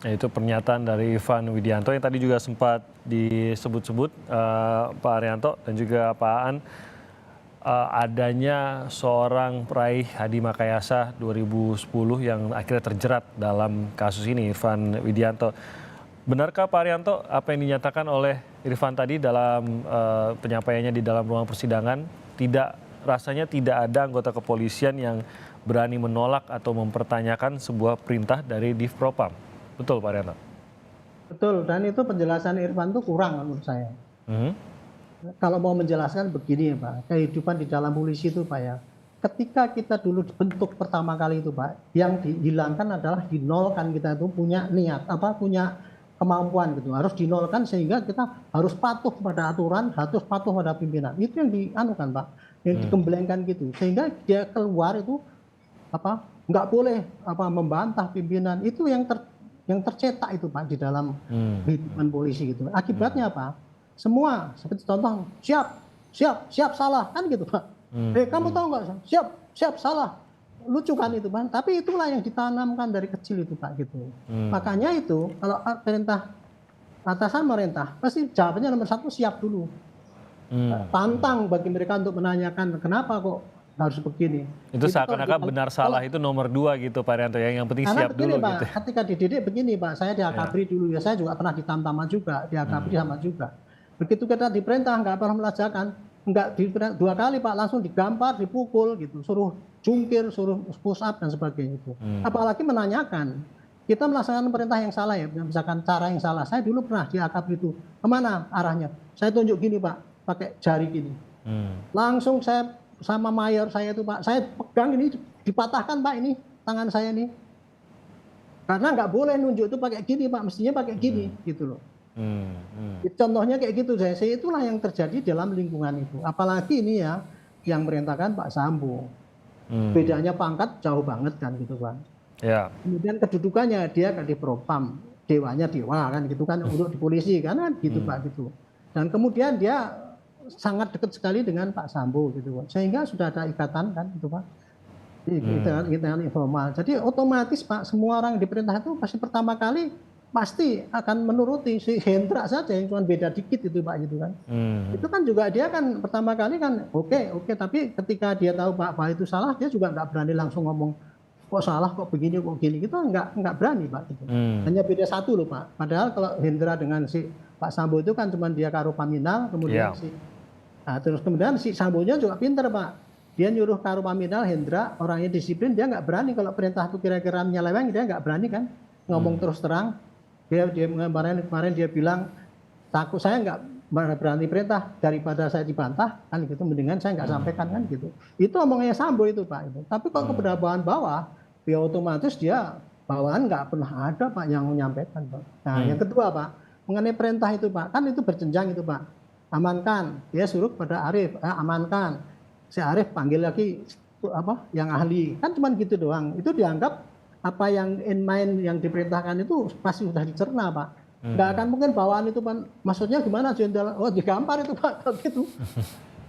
Ya, itu pernyataan dari Irfan Widianto yang tadi juga sempat disebut-sebut Pak Arianto dan juga Pak Aan, adanya seorang peraih Hadi Makayasa 2010 yang akhirnya terjerat dalam kasus ini, Irfan Widianto. Benarkah Pak Arianto apa yang dinyatakan oleh Irfan tadi dalam penyampaiannya di dalam ruang persidangan, rasanya tidak ada anggota kepolisian yang berani menolak atau mempertanyakan sebuah perintah dari Divpropam? Betul Pak Arianto? Betul, dan itu penjelasan Irfan itu kurang menurut saya. Mhm. Kalau mau menjelaskan begini ya Pak, kehidupan di dalam polisi itu Pak ya, ketika kita dulu dibentuk pertama kali itu Pak, yang dihilangkan adalah dinolkan kita itu punya niat, punya kemampuan gitu, harus dinolkan sehingga kita harus patuh pada aturan, harus patuh pada pimpinan. Itu yang dianukan Pak, yang dikembelengkan gitu, sehingga dia keluar itu nggak boleh membantah pimpinan. Itu yang tercetak itu Pak di dalam kehidupan polisi gitu. Akibatnya apa? Semua seperti contoh siap salah kan gitu Pak. Kamu tahu nggak? Siap salah. Lucu kan itu Pak. Tapi itulah yang ditanamkan dari kecil itu Pak gitu. Makanya itu kalau perintah atasan merintah pasti jawabannya nomor satu siap dulu. Pantang bagi mereka untuk menanyakan kenapa kok harus begini. Itu seakan-akan benar salah itu nomor 2 gitu Pak Arianto, yang penting siap begini, dulu Pak, gitu. ketika dididik begini Pak, saya di Akabri dulu ya, saya juga pernah di Tamtama juga, di Akabri sama juga. Begitu kita diperintah nggak pernah melaksanakan, nggak diperintah 2 kali Pak, langsung digampar, dipukul gitu, suruh jungkir, suruh push up dan sebagainya itu. Apalagi menanyakan, kita melaksanakan perintah yang salah ya, misalkan cara yang salah. Saya dulu pernah di Akabri itu, kemana arahnya? Saya tunjuk gini Pak, pakai jari gini. Langsung saya sama mayor saya itu Pak, saya pegang ini dipatahkan Pak ini tangan saya ini, karena nggak boleh nunjuk itu pakai gini Pak, mestinya pakai gini gitu loh. Contohnya kayak gitu saya itulah yang terjadi dalam lingkungan itu. Apalagi ini ya yang merintahkan Pak Sambo, bedanya pangkat jauh banget kan gitu Pak. Ya. Kemudian kedudukannya dia kan di Propam, dewanya dewa kan gitu kan, untuk di polisi kan gitu Pak gitu. Dan kemudian dia sangat dekat sekali dengan Pak Sambo gitu Pak. Sehingga sudah ada ikatan kan gitu Pak. Ikatan informal. Jadi otomatis Pak, semua orang yang diperintah itu pasti pertama kali pasti akan menuruti. Si Hendra saja yang cuma beda dikit itu Pak gitu kan. Itu kan juga dia kan pertama kali kan oke, tapi ketika dia tahu Pak itu salah, dia juga nggak berani langsung ngomong kok salah, kok begini, kok gini. Itu nggak berani Pak gitu. Hanya beda satu loh Pak. Padahal kalau Hendra dengan si Pak Sambo itu kan cuma dia Karopaminal, kemudian terus kemudian si Sambonya juga pinter Pak. Dia nyuruh Karopaminal, Hendra, orangnya disiplin, dia nggak berani kalau perintah itu kira-kira menyeleweng, dia nggak berani kan ngomong terus terang. Dia kemarin dia bilang, takut saya nggak berani perintah daripada saya dibantah kan gitu, mendingan saya nggak sampaikan kan gitu. Itu omongnya Sambo itu Pak itu. Tapi kalau kepada bawahan bawah, ya otomatis dia bawahan nggak pernah ada Pak yang menyampaikan Pak. Nah yang kedua Pak, mengenai perintah itu Pak, kan itu berjenjang itu Pak. Amankan, dia suruh pada Arif, amankan. Si Arif panggil lagi yang ahli, kan cuma gitu doang. Itu dianggap apa yang in mind yang diperintahkan itu pasti sudah dicerna Pak. Nggak akan mungkin bawaan itu Pak, maksudnya gimana jenderal? Oh digampar itu Pak, gitu.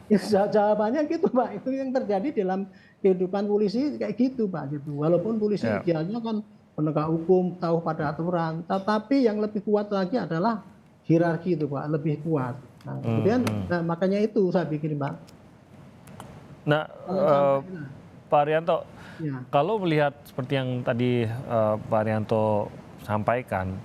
Ya, jawabannya gitu Pak, itu yang terjadi dalam kehidupan polisi kayak gitu Pak gitu. Walaupun polisi idealnya kan penegak hukum, tahu pada aturan, tetapi yang lebih kuat lagi adalah hierarki itu Pak, lebih kuat. Nah, kemudian makanya itu saya bikin Pak. Nah, Pak Arianto, kalau melihat seperti yang tadi Pak Arianto sampaikan,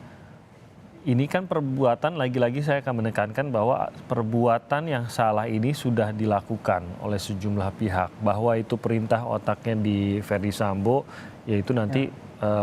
ini kan perbuatan, lagi-lagi saya akan menekankan bahwa perbuatan yang salah ini sudah dilakukan oleh sejumlah pihak, bahwa itu perintah otaknya di Ferdy Sambo, yaitu nanti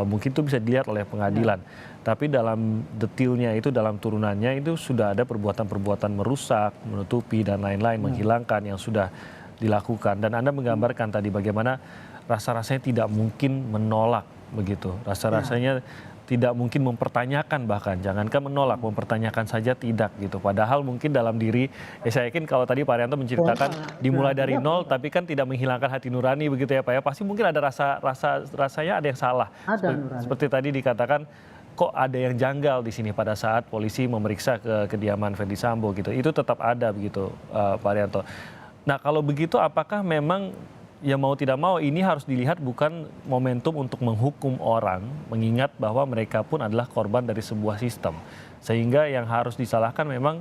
mungkin itu bisa dilihat oleh pengadilan. Tapi dalam detailnya itu, dalam turunannya itu sudah ada perbuatan-perbuatan merusak, menutupi dan lain-lain, menghilangkan yang sudah dilakukan. Dan Anda menggambarkan tadi bagaimana rasa-rasanya tidak mungkin menolak begitu. Rasa-rasanya tidak mungkin mempertanyakan, bahkan jangankan menolak, mempertanyakan saja tidak gitu. Padahal mungkin dalam diri, saya yakin kalau tadi Pak Arianto menceritakan dimulai dari nol, tapi kan tidak menghilangkan hati nurani begitu ya Pak ya. Pasti mungkin ada rasanya ada yang salah. Seperti tadi dikatakan, kok ada yang janggal di sini pada saat polisi memeriksa ke kediaman Ferdy Sambo gitu. Itu tetap ada begitu Pak Arianto. Nah kalau begitu apakah memang ya mau tidak mau ini harus dilihat bukan momentum untuk menghukum orang, mengingat bahwa mereka pun adalah korban dari sebuah sistem. Sehingga yang harus disalahkan memang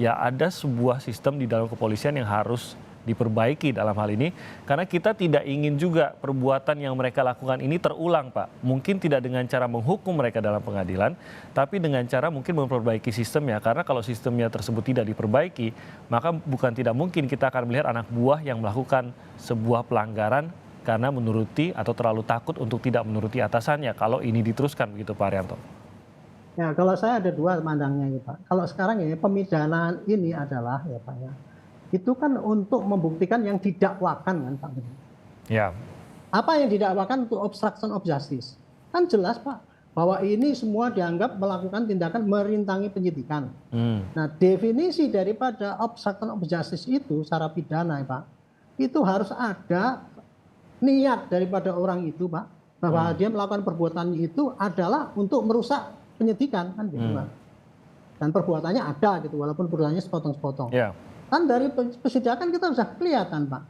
ya ada sebuah sistem di dalam kepolisian yang harus diperbaiki dalam hal ini, karena kita tidak ingin juga perbuatan yang mereka lakukan ini terulang, Pak. Mungkin tidak dengan cara menghukum mereka dalam pengadilan, tapi dengan cara mungkin memperbaiki sistemnya. Karena kalau sistemnya tersebut tidak diperbaiki, maka bukan tidak mungkin kita akan melihat anak buah yang melakukan sebuah pelanggaran karena menuruti atau terlalu takut untuk tidak menuruti atasannya. Kalau ini diteruskan begitu, Pak Haryanto. Ya, kalau saya ada dua pandangnya ya Pak. Kalau sekarang ya pemidanaan ini adalah ya Pak ya, itu kan untuk membuktikan yang didakwakan kan Pak. Ya. Apa yang didakwakan untuk obstruction of justice? Kan jelas Pak, bahwa ini semua dianggap melakukan tindakan merintangi penyidikan. Nah, definisi daripada obstruction of justice itu secara pidana ya Pak, itu harus ada niat daripada orang itu Pak, bahwa dia melakukan perbuatan itu adalah untuk merusak penyidikan kan gitu Pak. Dan perbuatannya ada gitu, walaupun perbuatannya sepotong-sepotong. Yeah. Kan dari persidangan kita sudah kelihatan Pak.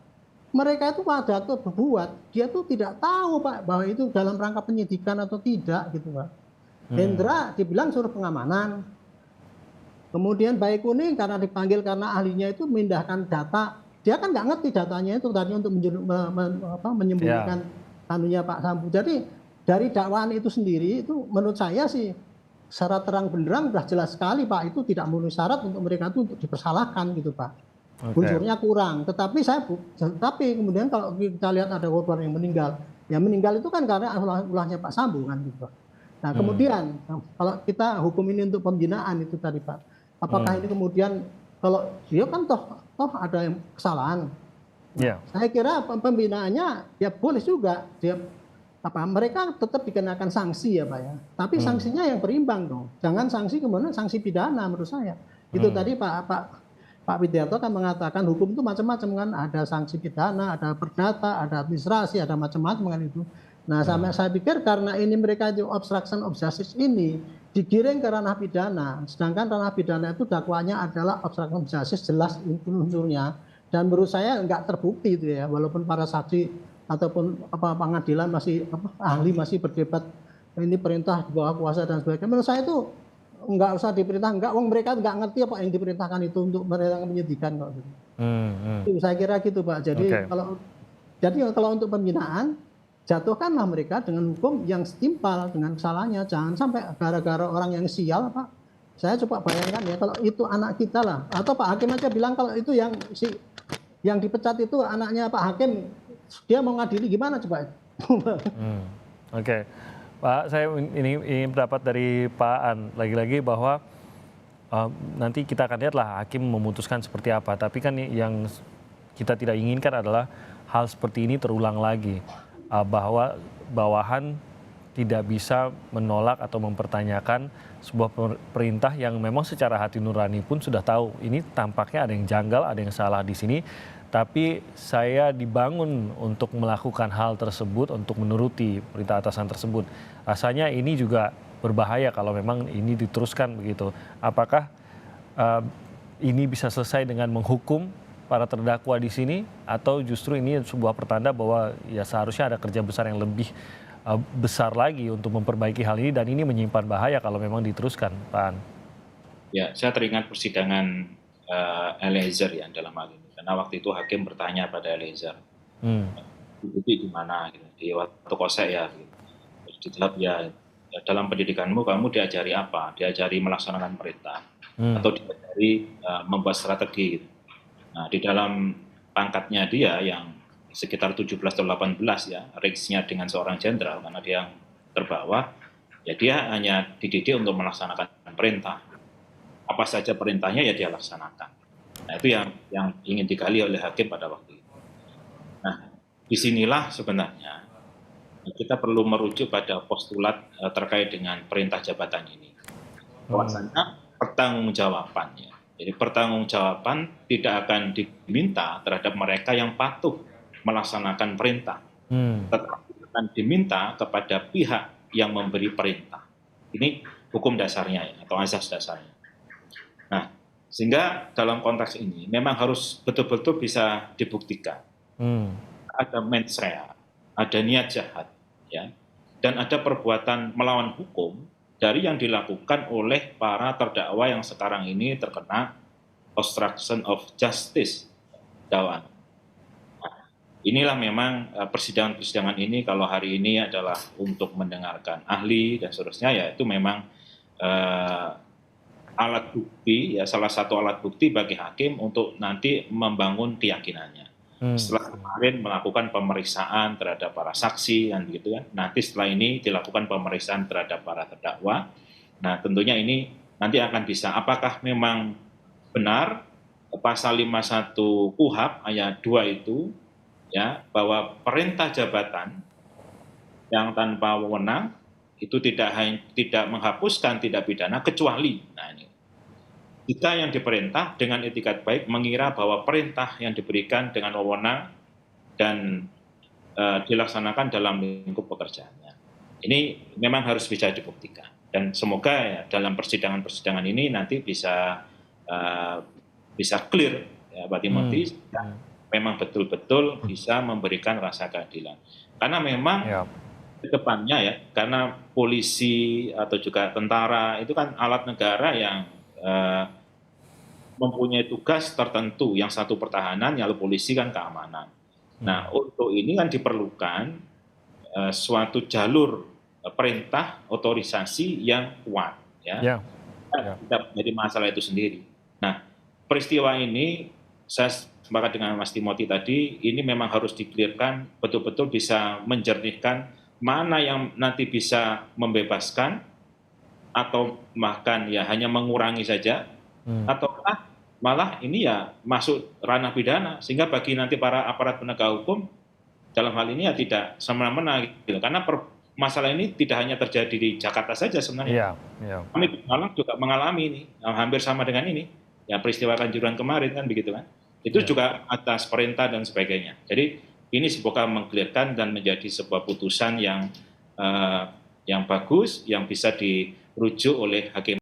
Mereka itu pada waktu berbuat, dia tuh tidak tahu Pak bahwa itu dalam rangka penyidikan atau tidak gitu Pak. Hendra dibilang suruh pengamanan. Kemudian Bayi Kuning karena dipanggil karena ahlinya itu memindahkan data. Dia kan nggak ngerti datanya itu tadi untuk menyembunyikan anunya Pak Sambo. Jadi dari dakwaan itu sendiri itu menurut saya sih secara terang benderang sudah jelas sekali Pak, itu tidak memenuhi syarat untuk mereka itu untuk dipersalahkan gitu Pak. Unsurnya kurang. Tetapi kemudian kalau kita lihat ada korban yang meninggal, ya meninggal itu kan karena ulahnya Pak Sambo kan gitu Pak. Nah kemudian kalau kita hukum ini untuk pembinaan itu tadi Pak, apakah ini kemudian kalau dia kan toh ada yang kesalahan. Saya kira pembinaannya ya boleh juga dia mereka tetap dikenakan sanksi ya Pak ya. Tapi sanksinya yang berimbang dong. Jangan sanksi kemudian sanksi pidana menurut saya. Itu tadi Pak Widiarto kan mengatakan hukum itu macam-macam kan. Ada sanksi pidana, ada perdata, ada administrasi, ada macam-macam kan itu. Nah saya pikir karena ini mereka itu obstruction of justice ini digiring ke ranah pidana. Sedangkan ranah pidana itu dakwaannya adalah obstruction of justice jelas unsurnya. Dan menurut saya nggak terbukti itu ya. Walaupun para saksi ataupun pengadilan masih ahli masih berdebat ini perintah di bawah kuasa dan sebagainya. Menurut saya itu nggak usah diperintah, mereka nggak ngerti apa yang diperintahkan itu untuk mereka penyidikan kok gitu. Itu saya kira gitu Pak. Jadi kalau untuk pembinaan jatuhkanlah mereka dengan hukum yang setimpal dengan kesalahannya. Jangan sampai gara-gara orang yang sial Pak. Saya coba bayangkan ya kalau itu anak kita lah, atau Pak Hakim aja bilang kalau itu yang dipecat itu anaknya Pak Hakim, dia mau ngadili gimana coba? Oke. Pak, saya ini pendapat dari Pak An lagi-lagi bahwa nanti kita akan lihatlah hakim memutuskan seperti apa. Tapi kan yang kita tidak inginkan adalah hal seperti ini terulang lagi, bahwa bawahan tidak bisa menolak atau mempertanyakan sebuah perintah yang memang secara hati nurani pun sudah tahu ini tampaknya ada yang janggal, ada yang salah di sini. Tapi saya dibangun untuk melakukan hal tersebut, untuk menuruti perintah atasan tersebut. Rasanya ini juga berbahaya kalau memang ini diteruskan begitu. Apakah ini bisa selesai dengan menghukum para terdakwa di sini, atau justru ini sebuah pertanda bahwa ya seharusnya ada kerja besar yang lebih besar lagi untuk memperbaiki hal ini, dan ini menyimpan bahaya kalau memang diteruskan, Pak An? Ya, saya teringat persidangan Eliezer ya dalam hal ini. Karena waktu itu hakim bertanya pada Eliezer, itu di mana? Gitu. Di waktu kosek ya. Gitu. Terus dijawab ya dalam pendidikanmu kamu diajari apa? Diajari melaksanakan perintah atau diajari membuat strategi. Gitu. Nah di dalam pangkatnya dia yang sekitar 17 atau 18 ya, range-nya dengan seorang jenderal karena dia yang terbawah, ya dia hanya dididik untuk melaksanakan perintah. Apa saja perintahnya ya dia laksanakan. Nah itu yang ingin digali oleh hakim pada waktu itu. Nah disinilah sebenarnya kita perlu merujuk pada postulat terkait dengan perintah jabatan ini. Bahwasanya pertanggungjawabannya. Jadi pertanggungjawaban tidak akan diminta terhadap mereka yang patuh melaksanakan perintah, tetapi akan diminta kepada pihak yang memberi perintah. Ini hukum dasarnya atau asas dasarnya. Nah, sehingga dalam konteks ini memang harus betul-betul bisa dibuktikan. ada mens rea, ada niat jahat, ya, dan ada perbuatan melawan hukum dari yang dilakukan oleh para terdakwa yang sekarang ini terkena obstruction of justice dakwaan. Inilah memang persidangan-persidangan ini kalau hari ini adalah untuk mendengarkan ahli dan seterusnya, ya itu memang alat bukti, ya salah satu alat bukti bagi hakim untuk nanti membangun keyakinannya. Setelah kemarin melakukan pemeriksaan terhadap para saksi dan begitu kan, nanti setelah ini dilakukan pemeriksaan terhadap para terdakwa. Nah tentunya ini nanti akan bisa apakah memang benar pasal 51 KUHP ayat 2 itu, ya, bahwa perintah jabatan yang tanpa wewenang itu tidak menghapuskan tindak pidana kecuali, nah ini, jika yang diperintah dengan etikat baik mengira bahwa perintah yang diberikan dengan wewenang dan dilaksanakan dalam lingkup pekerjaannya. Ini memang harus bisa dibuktikan dan semoga ya, dalam persidangan-persidangan ini nanti bisa clear, ya, Pak Timothy, memang betul-betul bisa memberikan rasa keadilan. Karena memang ke depannya, ya, karena polisi atau juga tentara itu kan alat negara yang mempunyai tugas tertentu, yang satu pertahanan, yang polisi kan keamanan. Nah, untuk ini kan diperlukan suatu jalur perintah otorisasi yang kuat, ya. Tidak menjadi masalah itu sendiri. Nah, peristiwa ini saya sepakat dengan Mas Timothy tadi, ini memang harus di-clearkan, betul-betul bisa menjernihkan mana yang nanti bisa membebaskan atau bahkan ya hanya mengurangi saja, ataukah malah ini ya masuk ranah pidana, sehingga bagi nanti para aparat penegak hukum dalam hal ini ya tidak semena-mena gitu. Karena masalah ini tidak hanya terjadi di Jakarta saja sebenarnya. Kami di Malang juga mengalami ini, hampir sama dengan ini. Ya peristiwa Kanjuruhan kemarin kan begitu kan. Itu juga atas perintah dan sebagainya. Jadi ini semoga mengklirkan dan menjadi sebuah putusan yang bagus, yang bisa dirujuk oleh hakim